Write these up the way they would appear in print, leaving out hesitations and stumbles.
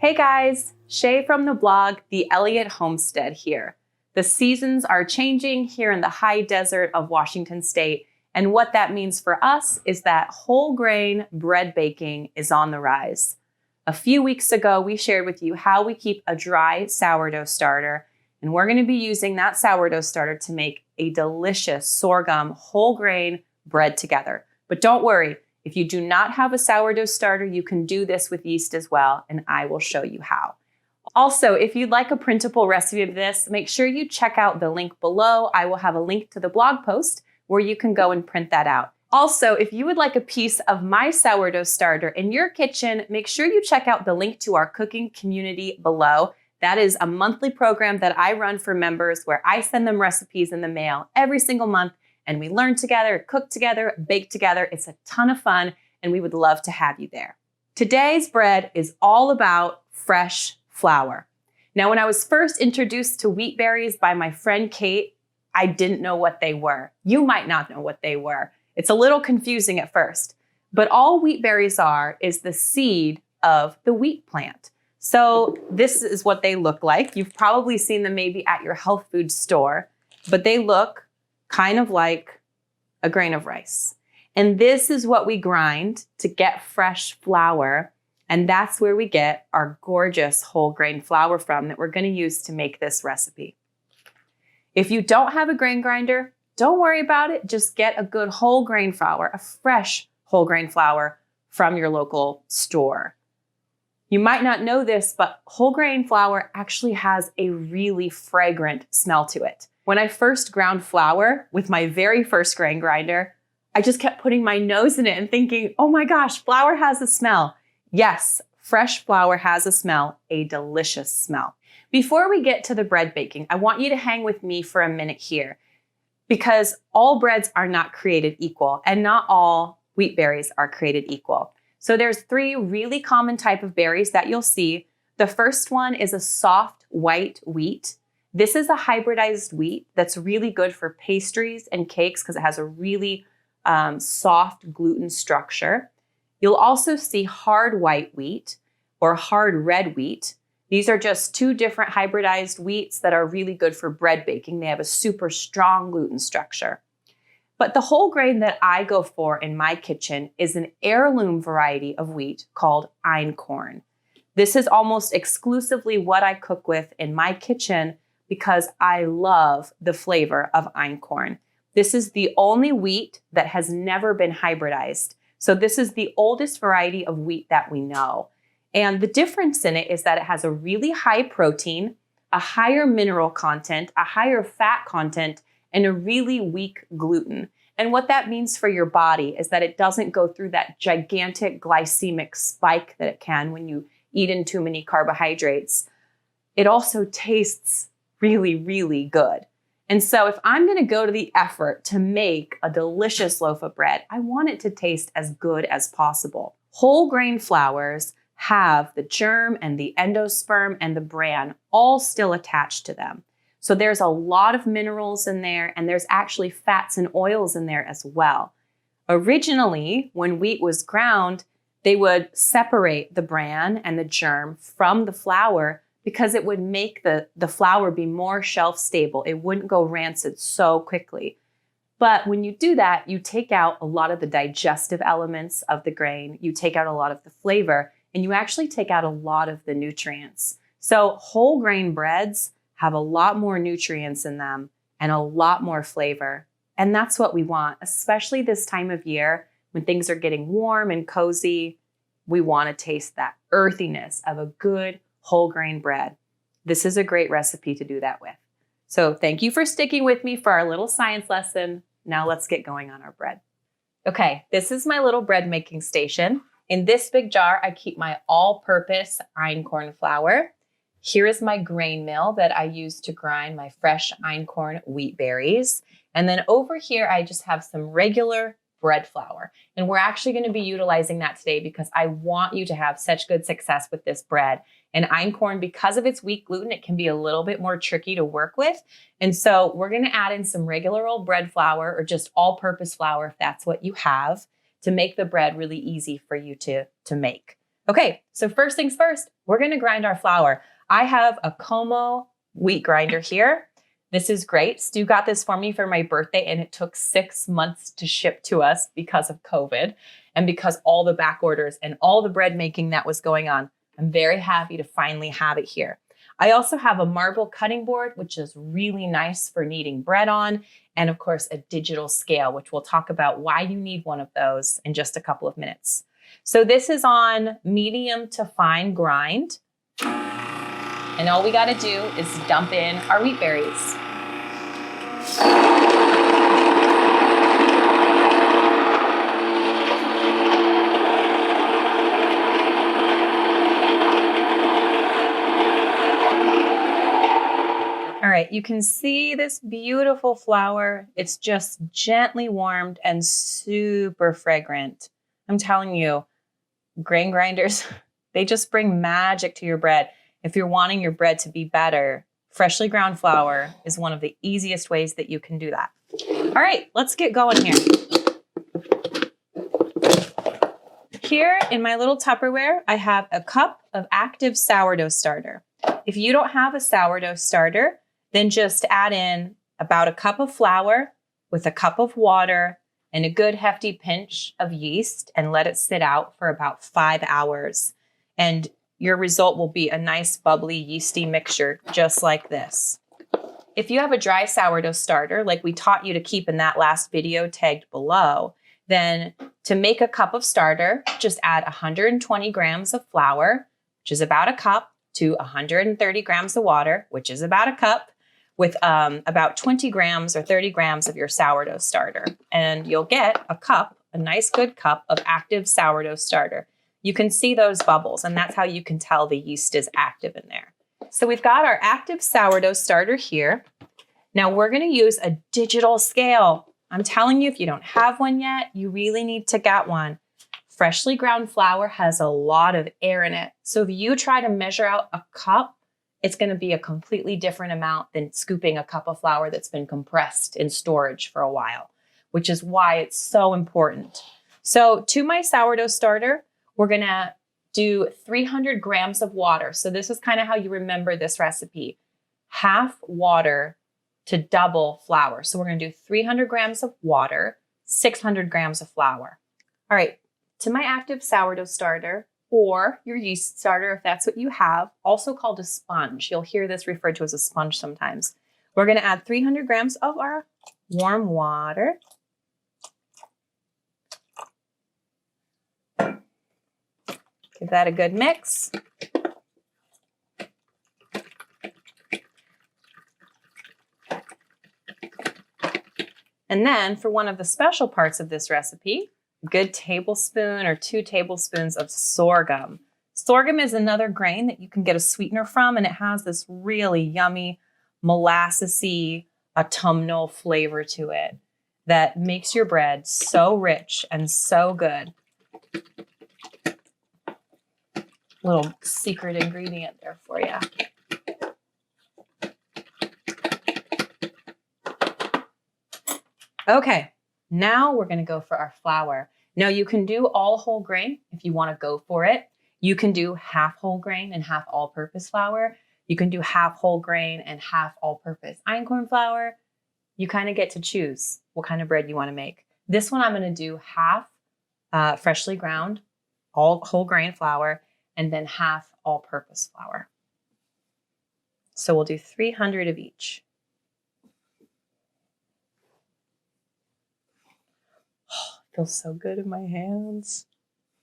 Hey guys, Shaye from the blog, The Elliott Homestead here. The seasons are changing here in the high desert of Washington State, and what that means for us is that whole grain bread baking is on the rise. A few weeks ago, we shared with you how we keep a dry sourdough starter, and we're going to be using that sourdough starter to make a delicious sorghum whole grain bread together. But don't worry, if you do not have a sourdough starter, you can do this with yeast as well, and I will show you how. Also, if you'd like a printable recipe of this, make sure you check out the link below. I will have a link to the blog post where you can go and print that out. Also, if you would like a piece of my sourdough starter in your kitchen, make sure you check out the link to our cooking community below. That is a monthly program that I run for members where I send them recipes in the mail every single month, and we learn together, cook together, bake together. It's a ton of fun, and we would love to have you there. Today's bread is all about fresh flour. Now, when I was first introduced to wheat berries by my friend Kate, I didn't know what they were. You might not know what they were. It's a little confusing at first, but all wheat berries are is the seed of the wheat plant. So this is what they look like. You've probably seen them maybe at your health food store, but they look kind of like a grain of rice. And this is what we grind to get fresh flour. And that's where we get our gorgeous whole grain flour from that we're going to use to make this recipe. If you don't have a grain grinder, don't worry about it. Just get a good whole grain flour, a fresh whole grain flour from your local store. You might not know this, but whole grain flour actually has a really fragrant smell to it. When I first ground flour with my very first grain grinder, I just kept putting my nose in it and thinking, oh my gosh, flour has a smell. Yes, fresh flour has a smell, a delicious smell. Before we get to the bread baking, I want you to hang with me for a minute here because all breads are not created equal and not all wheat berries are created equal. So there's three really common type of berries that you'll see. The first one is a soft white wheat. This is a hybridized wheat that's really good for pastries and cakes because it has a really soft gluten structure. You'll also see hard white wheat or hard red wheat. These are just two different hybridized wheats that are really good for bread baking. They have a super strong gluten structure. But the whole grain that I go for in my kitchen is an heirloom variety of wheat called einkorn. This is almost exclusively what I cook with in my kitchen because I love the flavor of einkorn. This is the only wheat that has never been hybridized. So this is the oldest variety of wheat that we know. And the difference in it is that it has a really high protein, a higher mineral content, a higher fat content, and a really weak gluten. And what that means for your body is that it doesn't go through that gigantic glycemic spike that it can when you eat in too many carbohydrates. It also tastes really, really good. And so if I'm going to go to the effort to make a delicious loaf of bread, I want it to taste as good as possible. Whole grain flours have the germ and the endosperm and the bran all still attached to them. So there's a lot of minerals in there, and there's actually fats and oils in there as well. Originally, when wheat was ground, they would separate the bran and the germ from the flour because it would make the flour be more shelf stable. It wouldn't go rancid so quickly. But when you do that, you take out a lot of the digestive elements of the grain, you take out a lot of the flavor, and you actually take out a lot of the nutrients. So whole grain breads have a lot more nutrients in them and a lot more flavor. And that's what we want, especially this time of year when things are getting warm and cozy. We want to taste that earthiness of a good whole grain bread. This is a great recipe to do that with. So thank you for sticking with me for our little science lesson. Now let's get going on our bread. Okay, this is my little bread making station. In this big jar, I keep my all-purpose einkorn flour. Here is my grain mill that I use to grind my fresh einkorn wheat berries. And then over here, I just have some regular bread flour. And we're actually going to be utilizing that today because I want you to have such good success with this bread. And einkorn, because of its weak gluten, it can be a little bit more tricky to work with. And so we're going to add in some regular old bread flour or just all-purpose flour if that's what you have to make the bread really easy for you to make. Okay, so first things first, we're gonna grind our flour. I have a Komo wheat grinder here. This is great. Stu got this for me for my birthday and it took 6 months to ship to us because of COVID and because all the back orders and all the bread making that was going on. I'm very happy to finally have it here. I also have a marble cutting board, which is really nice for kneading bread on, and of course a digital scale, which we'll talk about why you need one of those in just a couple of minutes. So this is on medium to fine grind. And all we gotta do is dump in our wheat berries. All right, you can see this beautiful flour. It's just gently warmed and super fragrant. I'm telling you, grain grinders, they just bring magic to your bread. If you're wanting your bread to be better, freshly ground flour is one of the easiest ways that you can do that. All right, let's get going here. Here in my little Tupperware, I have a cup of active sourdough starter. If you don't have a sourdough starter, then just add in about a cup of flour with a cup of water and a good hefty pinch of yeast and let it sit out for about 5 hours. And your result will be a nice bubbly yeasty mixture just like this. If you have a dry sourdough starter, like we taught you to keep in that last video tagged below, then to make a cup of starter, just add 120 grams of flour, which is about a cup, to 130 grams of water, which is about a cup, with about 20 grams or 30 grams of your sourdough starter. And you'll get a cup, a nice good cup of active sourdough starter. You can see those bubbles, and that's how you can tell the yeast is active in there. So we've got our active sourdough starter here. Now we're gonna use a digital scale. I'm telling you, if you don't have one yet, you really need to get one. Freshly ground flour has a lot of air in it. So if you try to measure out a cup, it's going to be a completely different amount than scooping a cup of flour that's been compressed in storage for a while, which is why it's so important. So to my sourdough starter, we're going to do 300 grams of water. So this is kind of how you remember this recipe. Half water to double flour. So we're going to do 300 grams of water, 600 grams of flour. All right, to my active sourdough starter, or your yeast starter, if that's what you have, also called a sponge. You'll hear this referred to as a sponge sometimes. We're going to add 300 grams of our warm water. Give that a good mix. And then for one of the special parts of this recipe, a good tablespoon or 2 tablespoons of sorghum. Sorghum is another grain that you can get a sweetener from, and it has this really yummy, molassesy, autumnal flavor to it that makes your bread so rich and so good. Little secret ingredient there for you. Okay, now we're going to go for our flour. Now you can do all whole grain if you want to go for it. You can do half whole grain and half all-purpose flour. You can do half whole grain and half all-purpose einkorn flour. You kind of get to choose what kind of bread you want to make. This one I'm going to do half freshly ground, all whole grain flour, and then half all-purpose flour. So we'll do 300 of each. Feels so good in my hands.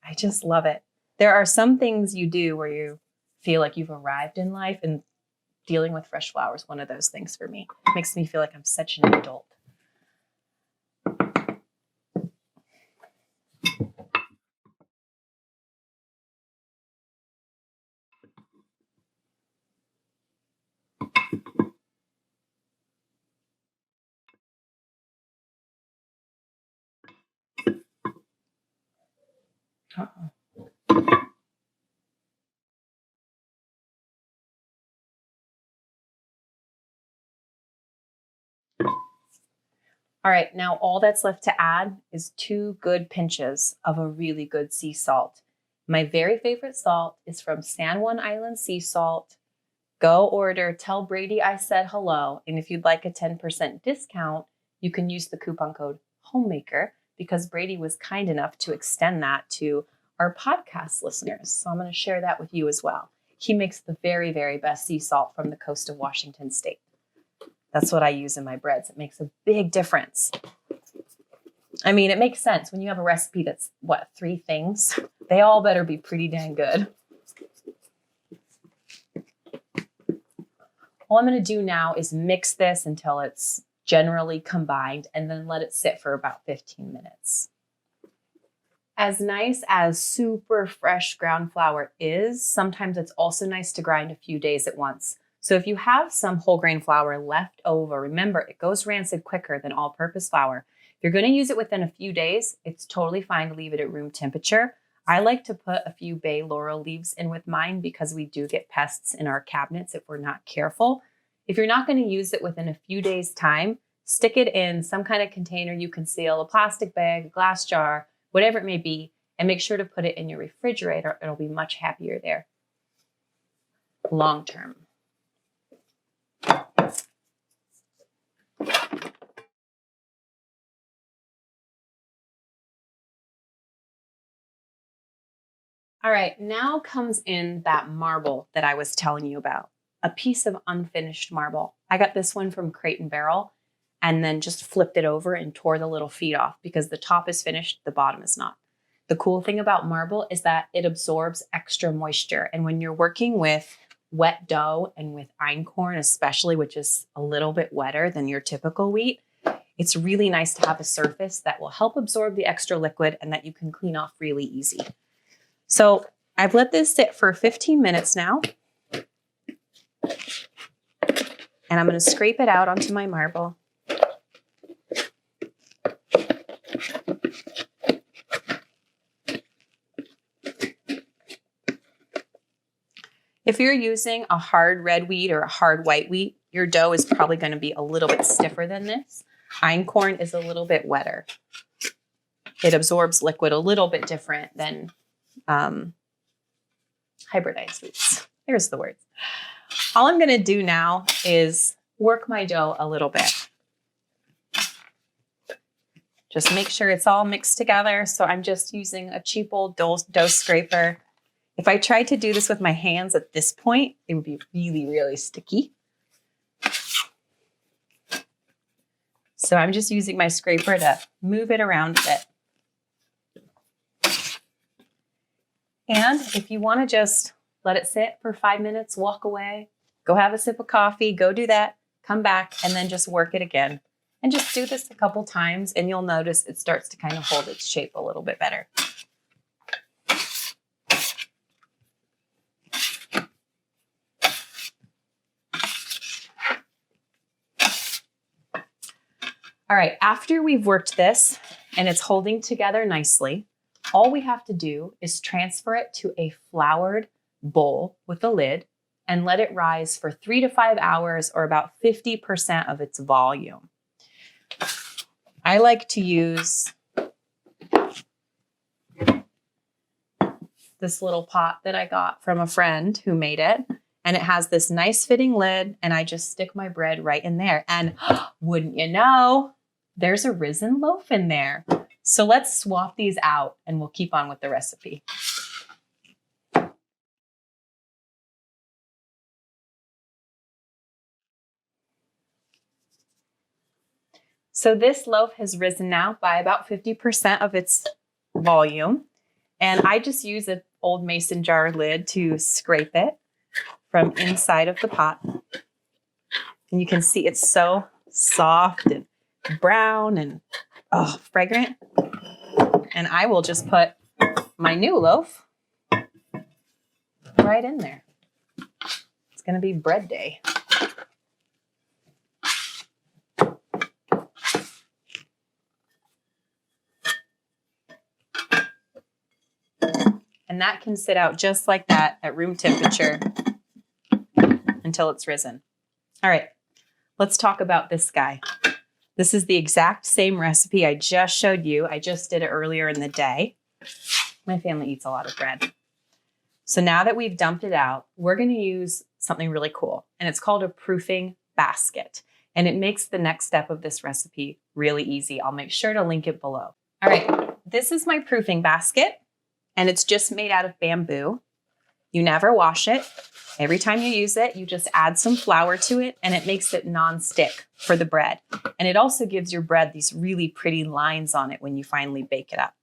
I just love it. There are some things you do where you feel like you've arrived in life, and dealing with fresh flour is one of those things for me. It makes me feel like I'm such an adult. Uh-oh. All right, now all that's left to add is 2 good pinches of a really good sea salt. My very favorite salt is from San Juan Island Sea Salt. Go order, tell Brady I said hello. And if you'd like a 10% discount, you can use the coupon code HOMEMAKER because Brady was kind enough to extend that to our podcast listeners. So I'm going to share that with you as well. He makes the very, very best sea salt from the coast of Washington State. That's what I use in my breads. It makes a big difference. I mean, it makes sense when you have a recipe that's, 3 things? They all better be pretty dang good. All I'm going to do now is mix this until it's generally combined and then let it sit for about 15 minutes. As nice as super fresh ground flour is, sometimes it's also nice to grind a few days at once. So if you have some whole grain flour left over, remember it goes rancid quicker than all-purpose flour. If you're going to use it within a few days, it's totally fine to leave it at room temperature. I like to put a few bay laurel leaves in with mine because we do get pests in our cabinets if we're not careful. If you're not going to use it within a few days' time, stick it in some kind of container you can seal, a plastic bag, a glass jar, whatever it may be, and make sure to put it in your refrigerator. It'll be much happier there long term. All right, now comes in that marble that I was telling you about, a piece of unfinished marble. I got this one from Crate and Barrel and then just flipped it over and tore the little feet off because the top is finished, the bottom is not. The cool thing about marble is that it absorbs extra moisture. And when you're working with wet dough and with einkorn, especially, which is a little bit wetter than your typical wheat, it's really nice to have a surface that will help absorb the extra liquid and that you can clean off really easy. So I've let this sit for 15 minutes now. And I'm going to scrape it out onto my marble. If you're using a hard red wheat or a hard white wheat, your dough is probably going to be a little bit stiffer than this. Einkorn is a little bit wetter. It absorbs liquid a little bit different than hybridized wheats. There's the words. All I'm going to do now is work my dough a little bit. Just make sure it's all mixed together. So I'm just using a cheap old dough scraper. If I tried to do this with my hands at this point, it would be really, really sticky. So I'm just using my scraper to move it around a bit. And if you want to just let it sit for 5 minutes, walk away, go have a sip of coffee, go do that, come back, and then just work it again. And just do this a couple times, and you'll notice it starts to kind of hold its shape a little bit better. All right, after we've worked this and it's holding together nicely, all we have to do is transfer it to a floured bowl with a lid and let it rise for 3 to 5 hours or about 50% of its volume. I like to use this little pot that I got from a friend who made it. And it has this nice fitting lid, and I just stick my bread right in there. And wouldn't you know, there's a risen loaf in there. So let's swap these out and we'll keep on with the recipe. So this loaf has risen now by about 50% of its volume. And I just use an old mason jar lid to scrape it from inside of the pot. And you can see it's so soft and brown and fragrant. And I will just put my new loaf right in there. It's going to be bread day. And that can sit out just like that at room temperature until it's risen. All right, let's talk about this guy. This is the exact same recipe I just showed you. I just did it earlier in the day. My family eats a lot of bread. So now that we've dumped it out, we're going to use something really cool, and it's called a proofing basket. And it makes the next step of this recipe really easy. I'll make sure to link it below. All right, this is my proofing basket, and it's just made out of bamboo. You never wash it. Every time you use it, you just add some flour to it, and it makes it non-stick for the bread. And it also gives your bread these really pretty lines on it when you finally bake it up.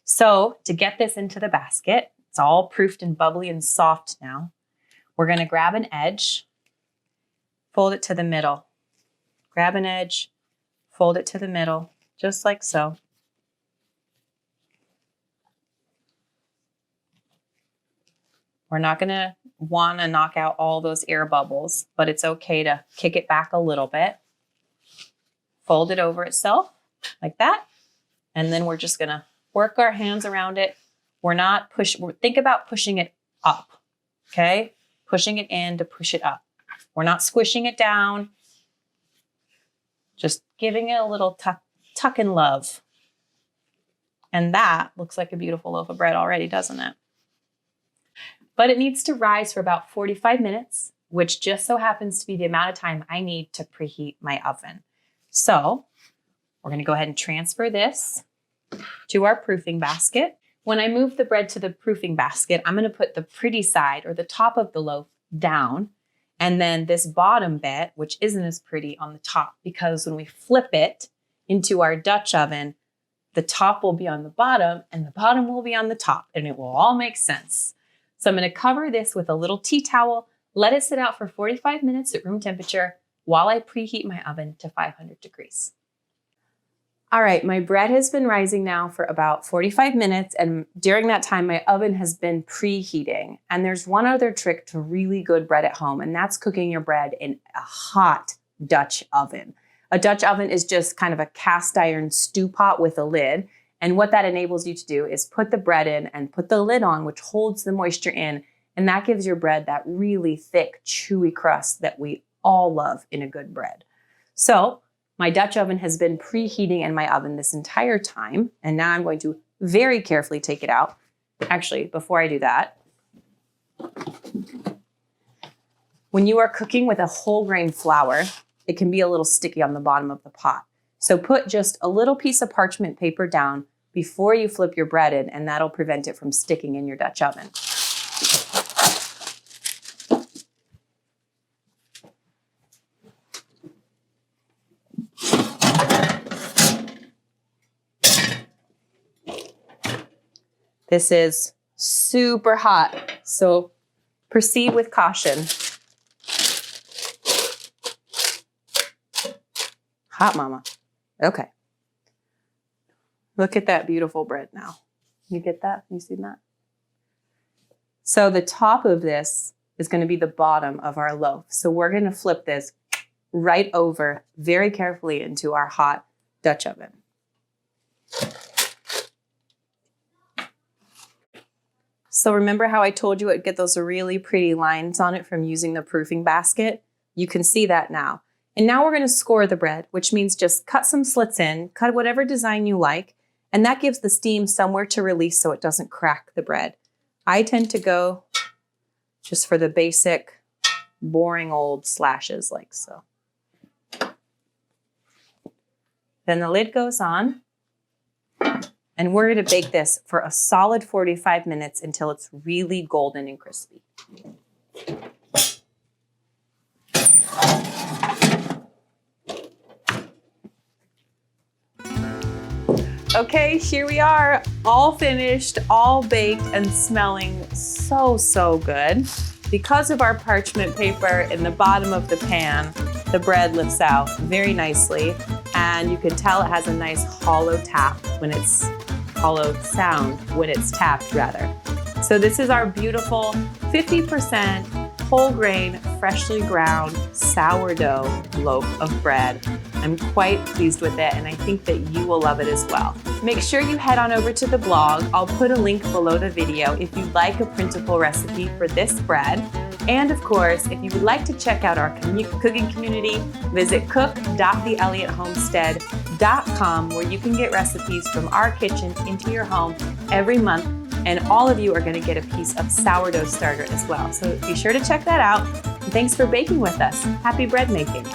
So to get this into the basket, it's all proofed and bubbly and soft now. We're going to grab an edge, fold it to the middle. Grab an edge, fold it to the middle, just like so. We're not going to want to knock out all those air bubbles, but it's okay to kick it back a little bit. Fold it over itself like that. And then we're just going to work our hands around it. Think about pushing it up, okay? Pushing it in to push it up. We're not squishing it down. Just giving it a little tuck and love. And that looks like a beautiful loaf of bread already, doesn't it? But it needs to rise for about 45 minutes, which just so happens to be the amount of time I need to preheat my oven. So we're going to go ahead and transfer this to our proofing basket. When I move the bread to the proofing basket, I'm going to put the pretty side or the top of the loaf down, and then this bottom bit, which isn't as pretty, on the top, because when we flip it into our Dutch oven, the top will be on the bottom and the bottom will be on the top, and it will all make sense. So I'm going to cover this with a little tea towel, let it sit out for 45 minutes at room temperature while I preheat my oven to 500 degrees. All right, my bread has been rising now for about 45 minutes, and during that time, my oven has been preheating. And there's one other trick to really good bread at home, and that's cooking your bread in a hot Dutch oven. A Dutch oven is just kind of a cast iron stew pot with a lid. And what that enables you to do is put the bread in and put the lid on, which holds the moisture in, and that gives your bread that really thick, chewy crust that we all love in a good bread. So my Dutch oven has been preheating in my oven this entire time, and now I'm going to very carefully take it out. Actually, before I do that, when you are cooking with a whole grain flour, it can be a little sticky on the bottom of the pot. So put just a little piece of parchment paper down before you flip your bread in, and that'll prevent it from sticking in your Dutch oven. This is super hot, so proceed with caution. Hot mama. Okay. Look at that beautiful bread now. You get that? You see that? So the top of this is going to be the bottom of our loaf. So we're going to flip this right over very carefully into our hot Dutch oven. So remember how I told you it would get those really pretty lines on it from using the proofing basket? You can see that now. And now we're going to score the bread, which means just cut some slits in, cut whatever design you like, and that gives the steam somewhere to release so it doesn't crack the bread. I tend to go just for the basic, boring old slashes like so. Then the lid goes on, and we're going to bake this for a solid 45 minutes until it's really golden and crispy. Okay, here we are, all finished, all baked, and smelling so, so good. Because of our parchment paper in the bottom of the pan, the bread lifts out very nicely, and you can tell it has a nice hollow sound when it's tapped rather. So this is our beautiful 50% whole grain, freshly ground sourdough loaf of bread. I'm quite pleased with it, and I think that you will love it as well. Make sure you head on over to the blog. I'll put a link below the video if you'd like a printable recipe for this bread. And of course, if you would like to check out our cooking community, visit cook.theelliothomestead.com, where you can get recipes from our kitchen into your home every month And all of you are going to get a piece of Sourdough Starter as well. So be sure to check that out. And thanks for baking with us. Happy bread making.